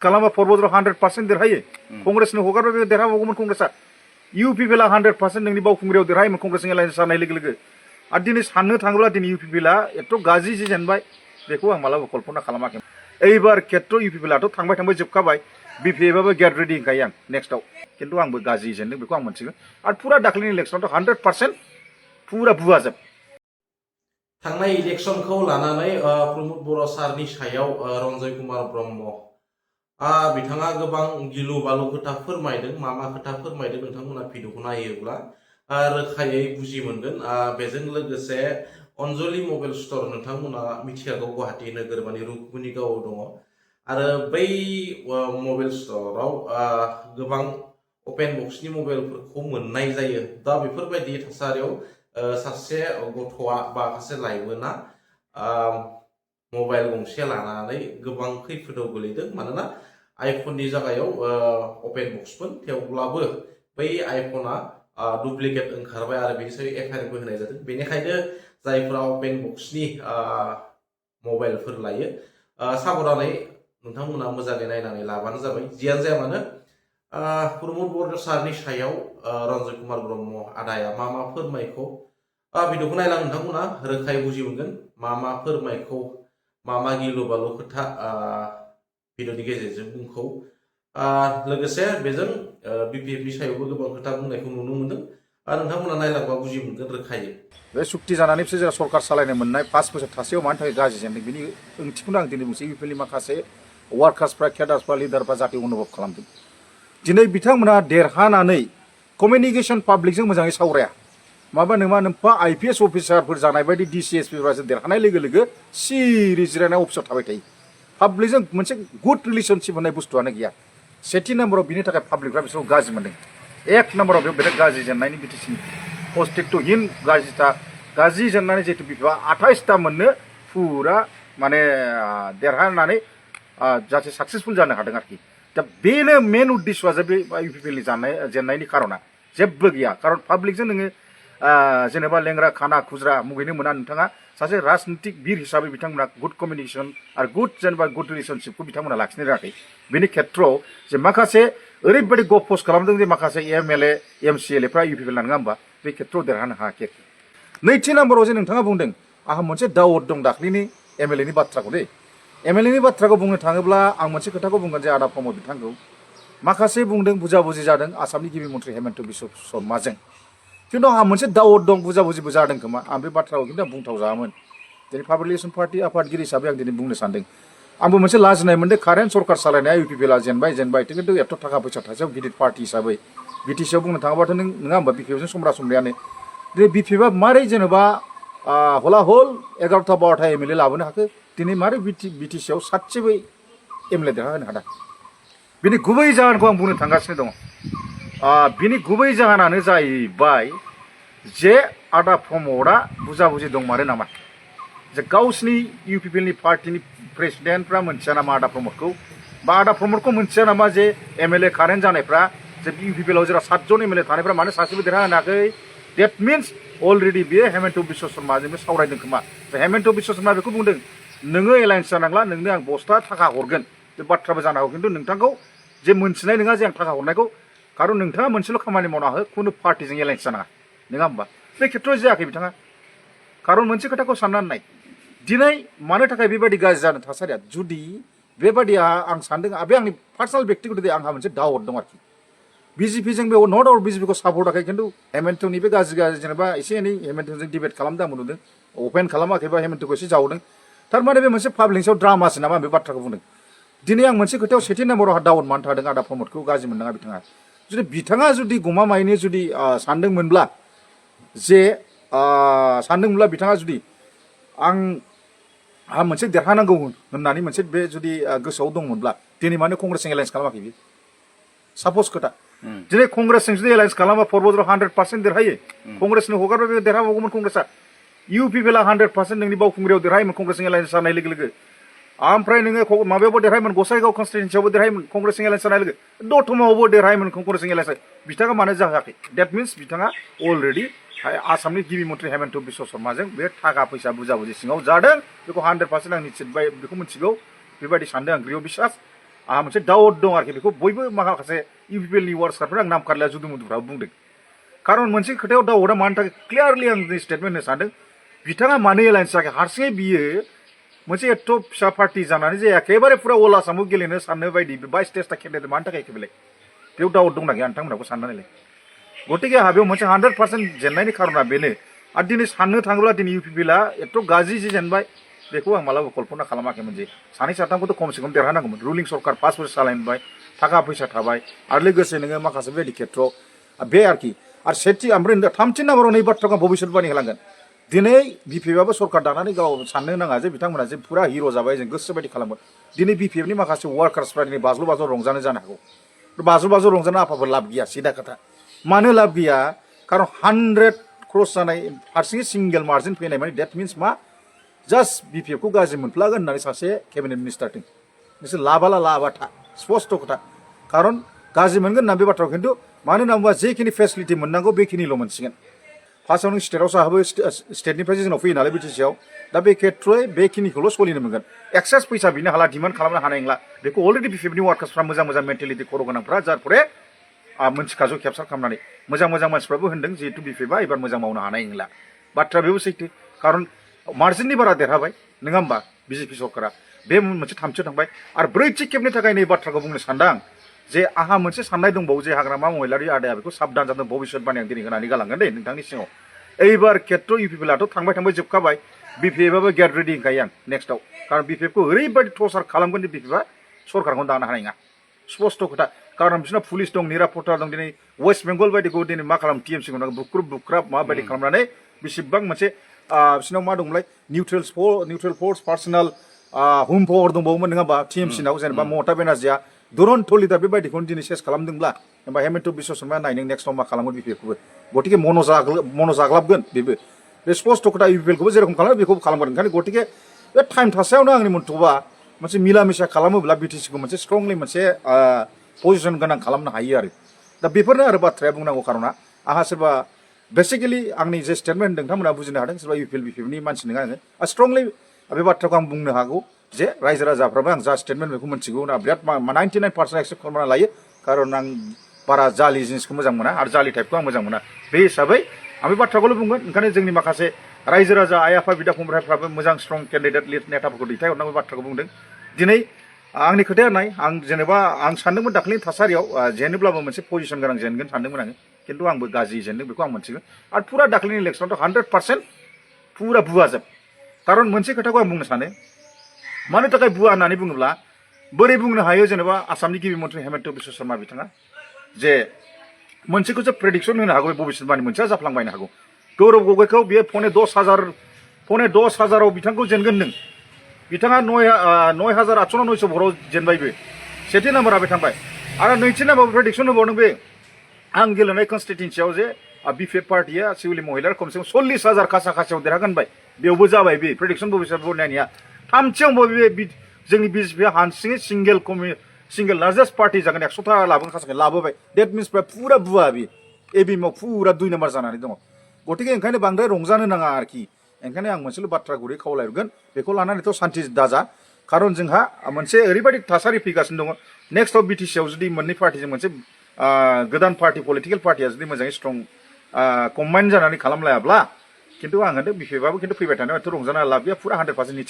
kalama forbodro 100% derhaye congress ni hogar be derha bogumon congressa UPP la 100% ningni baukungrew derhaye mon congress ni alliance sanai lege lege adini sanno thangla dini UPP la eto gaji ji jenbai beko ang malabo kolpona khalamakhai eibar khetro UPP la to thangbai jobkabai bpfआ बाबो get ready होनखायो आं नेक्स्टआव किन्तु आंबो गाज्रि जेनदों बेखौ आं मोनथिगोन आरो पुरा दाख्लैनि इलेक्सनाव 100% पुरा बुवाजोब थांनाय इलेक्शनखौ लानानै प्रमोद बर' सारनि सायाव रन्जय कुमार ब्रह्म बिथाङा गोबां गिलु बालु खोथा फोरमायदों मा खोथा फोरमायदों नोंथांमोना भिडिअखौ नायोब्ला रोखायै बुजि मोनगोन बेजों लोगोसे अन्जलि मबाइल स्ट'र नोंथांमोना मिथिखागौ गुवाहाटी नोगोरमानि रुक्मिनिगावआव दङ आरो बै मबाइल स्ट'राव गोबां अपेन बक्सनि मबाइलफोरखौ मोननाय जायो दा बेफोरबायदि थासारियाव सासे गथ'आ बा सासे लाइमोना मबाइल गंसे लानानै गोबां खैफोदाव गोलैदों मानोना आइफननि जायगायाव अपेन बक्समोन थेवब्लाबो बै आइफना डुप्लिकेट ओंखारबाय आरो बेनि सायाव एफआइआरबो होनाय जादों बेनिखायनो जायफोरा अपेन बक्सनि मबाइलफोर लायो साबधानै नोंथांमोना मोजाङै नायनानै लाबानो जाबाय जियानो जाया मानो प्रमोद बर' सारनि सायाव रन्जय कुमार ब्रह्म आदाया मा फोरमायखौ भिडिअखौ नायला नोंथांमोना रोखायै बुजि मोनगोन मा फोरमायखौ मा गिलु बालु खोथा भिडिअनि गेजेरजों बुंखौ लोगोसे बेजों बिपिएफनि सायावबो गोबां खोथा बुंनायखौ नुनो मोनदों नोंथांमोना नायलांबा बुजि मोनगोन रोखायै बे सुक्ति जानानैसो जोंहा सरकार सालायनो मोननाय 5 बोसोर थासेयाव मानि थाखाय गाज्रि जेनदों बिनि ओंथिखौनो आं दिनै बुंसै इउपिएलनि माखासे वार्कार्सफ्रा केडार्सफ्रा लिडारफ्रा जाहाथे अनुभब खालामदों दिनै बिथांमोना देरहानानै कमिउनिकेशन पाब्लिकजों मोजाङै सावराया माबा नोंफा आइपिएस अफिसारफोर जानाय बायदि डिसिएसपिफ्रासो देरहानाय लोगो लोगो सिरि जिरायनाय अफिसाव थाबाय थायो पाब्लिकजों मोनसे गुड रिलेशनशिप होननाय बुस्थुआनो गैया सेथि नाम्बाराव बिनि थाखाय पाब्लिकफ्रा बिसोरखौ गाज्रि मोनदों एक नाम्बाराव बेयाव बिराद गाज्रि जेननायनि बिटिसिनि पस्टिकटहिन गाज्रि जेननानै जिहेतु बिफा 28टा मोननो फुरा माने देरहानानै जाहाथे साक्सेसफुल जानो हादों आरोखि दा बेनो मेन उद्देश्यआ जे बे इउपिपिएलनि जेननायनि कारना जेबो गैया कारन पाब्लिकजों नोङो जेनेबा लेंग्रा खाना खुज्रा मुगैनो मोना नोंथाङा सासे राजनीतिक बिर हिसाबै बिथांमोना गुड कमिउनिकेशन आरो गुड जेनेबा गुड रिलेशनशिपखौ बिथांमोना लाखिनो रोङाखै बेनि खेत्रआव जे माखासे ओरैबायदि गफस खालामदों जे माखासे एमएलए एमसिएलएफ्रा इउपिपिएल नङा होमबा बे खेत्रआव देरहानो हायाखै नैथि नाम्बाराव जे नोंथाङा बुंदों आंहा मोनसे दाउट दं दाख्लैनि एमएलएनि बाथ्राखौ दे एमएलएनि बाथ्राखौ बुंनो थाङोब्ला आं मोनसे खोथाखौ बुंगोन जे आदा प्रमोद बिथांखौ माखासे बुंदों बुजाबुजि जादों आसामनि गिबि मन्थ्रि हेमन्त बिश्व शर्माजों खिन्थु आंहा मोनसे दाउट दं बुजाबुजिबो जादों खोमा आं बे बाथ्राखौ खिन्थु आं बुंथाव जायामोन दिनै पाब्लिक रिलेसन पार्टी आफादगिरि हिसाबै आं दिनै बुंनो सानदों आंबो मोनसे लाजिनाय मोनदों कारेन्ट सरकार सालायनाया इउपिपिएलआ जेनबाय खिन्थु एथ' थाखा फैसा थासेयाव गिदिर पार्टी हिसाबै बिटिसिआव बुंनो थाङोबाथ' नङा होमबा बिपिएफजों समब्रा समब्रियानो दिनै बिपिएफआ मारै जेनेबा हला हल 11टा 12टा एमएलए लाबोनो हाखो दिनै मारै बिटिसिआव सातसेबो एमएलए देरहाहोनो हादों बिनि गुबै जाहोनखौ आं बुंनो थांगासिनो दङ बिनि गुबै जाहोनानो जाहैबाय जे आदा प्रमोदआ बुजाबुजि दंमारो नामा जे गावसिनि इउपिपिएलनि पार्टीनि प्रेसिडेन्टफ्रा मोनथिया नामा आदा प्रमोदखौ बा आदा प्रमोदखौ मोनथिया नामा जे एमएलए कारेन्ट जानायफ्रा जे इउपिपिएलआव जेराव 7 जन एमएलए थानायफ्रा मानो सासेबो देरहाहोनो हायाखै डेट मिन्स अलरेडि बेयो हेमन्त बिश्व शर्माजोंबो सावरायदों खोमा हेमन्त बिश्व शर्मा बेखौ बुंदों नोङो एलायन्स जानांला नोंनो आं 10टा थाखा हरगोन बे बाथ्राबो जानो हागौ खिन्थु नोंथांखौ जे मोनथिनाय नङा जे आं थाखा हरनायखौ कारन नोंथाङा मोनसेल' खामानि मावना हो खुनु पार्टीजों एलायन्स जानाङा नङा होमबा बे खेत्रआव जायाखै बिथाङा कारन मोनसे खोथाखौ साननानै नाय दिनै मानो थाखाय बेबायदि गाज्रि जानो थासारिया जुदि बेबायदिया आं सानदों बे आंनि पार्सनेल बेक्तिगत आंहा मोनसे डाउट दं आरोखि बिजेपिजों बे नट आउट बिजेपिखौ सापर्ट आखै खिन्थु हेमन्तनि बे गाज्रि जेनेबा एसे एनै हेमन्तजों डिबेट खालामदों आंबो नुदों अपेन खालामाखैबा हेमन्तखौ एसे जावदों थारमाने बे मोनसे पाब्लिकआव ड्रामासो नामा बे बाथ्राखौ बुंदों दिनै आं मोनसे खोथायाव सेथि नाम्बाराव डाउट मानो थादों आदा प्रमोदखौ गाज्रि मोननाङा बिथाङा जुदि गमामायैनो जुदि सानदोंमोनब्ला जे बिथाङा जुदि आंहा मोनसे देरहानांगौ होननानै मोनसे बे जुदि गोसोआव दंमोनब्ला दिनै मानो कंग्रेसजों एलायन्स खालामाखै बे सापज खोथा दिनै कंग्रेसजों जुदि एलायन्स खालामा फरबद्र 100% देरहायो कंग्रेसनो हगारबा बे देरहाबावगौमोन कंग्रेसआ इउपिपिएलआ 100% नोंनि बावखुंग्रियाव देरहायोमोन कंग्रेसजों एलायन्स जानाय लोगो लोगो ओमफ्राय नोङो माबायावबो देरहायोमोन गसाइगाव कन्स्टिटुवेन्सियावबो देरहायोमोन कंग्रेसजों एलायन्स जानाय लोगो दतमायावबो देरहायोमोन कंग्रेसजों एलायन्स बिथाङा मानो जायाखै डेट मिन्स बिथाङा अलरेडि आसामनि गिबि मन्थ्रि हेमन्त बिश्व शर्माजों बे थाखा फैसा बुजाबुजि सिङाव जादों बेखौ 100% आं निश्चित बेखौ मिथिगौ बेबायदि सानदों आं गृह बिश्वास आंहा मोनसे डाउट दं आरोखि बेखौ बयबो माखासे इउपिपिएल नि वार्कसारफोरा आं नाम खारलाया जुदु मुदुफ्राबो बुंदों खारन मोनसे खोथायाव डाउटआ मानि थाखाय क्लियारलि आं स्टेटमेन्ट होनो सानदों बिथाङा मानो एलायन्स जायाखै हारसिङै बियो मोनसे एथ' फिसा पार्टि जानानै जे एखेबारे फुरा अल आसामाव गेलेनो साननो बायदि 22-23टा केन्डिडेट मानि थाखाय बेलाय बेयाव डाउट दंना गैया नोंथांमोनहाबो साननानैलाय गतिके आंहा बेयाव मोनसे 100% जेननायनि खारना बेनो आरो दिनै साननो थाङोब्ला दिनै इउपिपिएलआ एथ' गाज्रि जे जेनबाय बेखौ आं मालाबा कल्पना खालामाखैमोन जे सानै साथामखौथ' खमसे खम देरहानांगौमोन रुलिं सरकार 5 बोसोर सालायबाय थाखा फैसा थाबाय आरो लोगोसे नोङो माखासे बेबायदि खेथ्रआव बे आरोखि आरो सेथि ओमफ्राय थामथि नाम्बाराव नै बाथ्राखौ आं भबिष्यतबाणी होलांगोन दिनै बिपिएफआबो सरकार दानानै गाव साननो नाङा जे बिथांमोना जे फुरा हिर' जाबाय जों गोसो बायदि खालामगोन दिनै बिपिएफनि माखासे वार्कार्सफ्रा दिनै बाज्ल' रंजानो जानो हागौ बाज्ल' रंजानो आफाफोर लाब गैया सिदा खोथा मानो लाब गैया खारन 100 क्रस जानाय हारसिङै सिंगेल मार्जिन फैनाय माने डेट मिन्स मा जास्ट बिपिएफखौ गाज्रि मोनफ्लागोन होननानै सासे केबिनेट मिनिस्टारथिं नोंसोर लाबाला लाबाथा स्पस्ट खोथा खारन गाज्रि मोनगोन होनना बे बाथ्राखौ खिन्थु मानो होनना बुङोबा जेखिनि फेसिलिटि मोननांगौ बेखिनिल' मोनसिगोन फार्स्टआव नों स्टेटआव साहाबो स्टेटनिफ्रायसो जोंनाव फैयो नालाय बिटिसिआव दा बे खेथ्रयै बेखिनिखौल' सोलिनो मोनगोन एक्सेस फैसा बिनो हाला डिमान्ड खालामनो हानाय नंला बेखौ अलरेडि बिपिएफनि वार्कार्सफ्रा मोजां मेन्टेलिटि खर' गोनांफ्रा जारफोरे मोनथिखाजौ केपचार खालामनानै मोजां मानसिफ्राबो होनदों जिहेतु बिपिएफआ एबार मोजां मावनो हानाय नंला बाथ्रा बेबो सैथो खारन मार्जिननि बारा देरहाबाय नङा होमबा बिजेपि सरकारा बे मोनसे थामथियाव थांबाय आरो ब्रैथि खेबनि थाखाय नै बाथ्राखौ बुंनो सानदां जे आंहा मोनसे साननाय दंबावो जे हाग्रामा महिलारि आदाया बेखौ साबधान जादों भबिष्यतबाणी आं दिनै होनानै गालांगोन दे नोंथांनि सिङाव एबार खेत्र इउपिपिएलआथ' थांबाय जोबखाबाय बिपिएफआबो गेट रेडि होनखायो आं नेक्स्टआव खारन बिपिएफखौ ओरैबायदि टर्चार खालामगोन जे बिपिएफआ सरकारखौनो दानो हानाय नङा स्पस्ट खोथा खारन बिसोरना पुलिस दं निरापत्ता दं दिनै वेस्ट बेंगल बायदिखौ दिनै मा खालाम टिएमसिखौ बुख्रुब माबायदि खालामनानै बेसेबां मोनसे बिसोरनाव मा दंमोनलाय निउट्रेल फोर्स पार्सनेल हम पावार दंबावोमोन नङा होमबा टिएमसिनाव जेनेबा ममता बेनार्जिया दुरन्त लिडार बेबायदिखौनो दिनै सेस खालामदोंब्ला होमबा हेमन्त बिश्व शर्माया नाय नों नेक्स्टआव मा खालामगोन बिपिएफखौबो गतिके मन' जाग्लाबगोन बेबो बे स्पस्ट खोथा इउपिएलखौबो जेरखम खालामो बेखौबो खालामगोन ओंखायनो गतिके बे टाइम थासेयावनो आंनि मन्थ'बा मोनसे मिला मिसा खालामोब्ला बिटिसिखौ मोनसे स्ट्रंलि मोनसे पजिसन गोनां खालामनो हायो आरो दा बेफोरनो आरो बाथ्राया बुंनांगौ खारना आंहा सोरबा बेसिकेलि आंनि जे स्टेटमेन्ट नोंथांमोना बुजिनो हादों सोरबा इउपिएल बिपिएफनि मानसि नङा आङो स्ट्रंलि बे बाथ्राखौ आं बुंनो हागौ जे रायजो राजाफ्राबो आं जा स्टेटमेन्ट बेखौ मिथिगौ ना बिराद 99% एक्सेप्ट खालामना लायो खारन आं बारा जालि जिनिसखौ मोजां मोना आरो जालि टाइपखौ आं मोजां मोना बे हिसाबै आं बे बाथ्राखौल' बुंगोन ओंखायनो जोंनि माखासे रायजो राजा आइ आफा बिदा फंबायफ्राबो मोजां स्ट्रं केन्डिडेट लिड नेताफोरखौ दैथायहरनांगौ बाथ्राखौ बुंदों दिनै आंनि खोथाया नाय आं जेनेबा आं सानदोंमोन दाख्लैनि थासारियाव जेनोब्लाबो मोनसे पजिसन गोनां जेनगोन सानदोंमोन आङो खिन्थु आंबो गाज्रि जेनदों बेखौ आं मोनथिगोन आरो फुरा दाख्लैनि इलेक्सनावथ' 100% फुरा बुवाजोब खारन मोनसे खोथाखौ आं बुंनो सानो मानो थाखाय बुवा होननानै बुङोब्ला बोरै बुंनो हायो जेनेबा आसामनि गिबि मन्थ्रि हेमन्त बिश्व शर्मा बिथाङा जे मोनसेखौसो प्रेडिक्सन होनो हागौ भबिष्यतबाणी मोनसेया जाफ्लांबायनो हागौ गौरब गगैखौ बियो 10,000 बिथांखौ जेनगोन नों बिथाङा 9,800 ना 900 भराव जेनबायबो सेथि नाम्बारा बे थांबाय आरो नैथि नाम्बाराव प्रेडिक्सन होबावदों बे आं गेलेनाय कनस्टिटुएन्सियाव जे बिपिएफ पार्टिया सिउलि महिलार खमसे खम 40,000 खासायाव देरहागोन बाय बेयावबो जाबाय बे प्रेडिक्सन भबिष्यतबाणीया थामथियावबो बे जोंनि बिजेपिआ हारसिङै सिंगेल लार्जेस्ट पार्टि जागोन 100था लाबोगोन खासाखौ लाबोबाय डेट मिन्स फुरा बुवा बे एबिएमआव फुरा 2 नाम्बार जानानै दङ गतिके ओंखायनो बांद्राय रंजानो नाङा आरोखि ओंखायनो आं मोनसेल' बाथ्रा गुरै खावलायगोन बेखौ लानानैथ' सान्थि दाजा खारन जोंहा मोनसे ओरैबायदि थासारि फैगासिनो दङ नेक्स्टआव बिटिसिआव जुदि मोननै पार्टिजों मोनसे गोदान पार्टि पलिटिकेल पार्टिया जुदि मोजाङै स्ट्रं कम्बाइन जानानै खालामलायाब्ला खिन्थु आं होनदों बिपिएफआबो खिन्थु फैबाय थानायाव एथ' रंजानो लाब गैया फुरा 100% निश्चित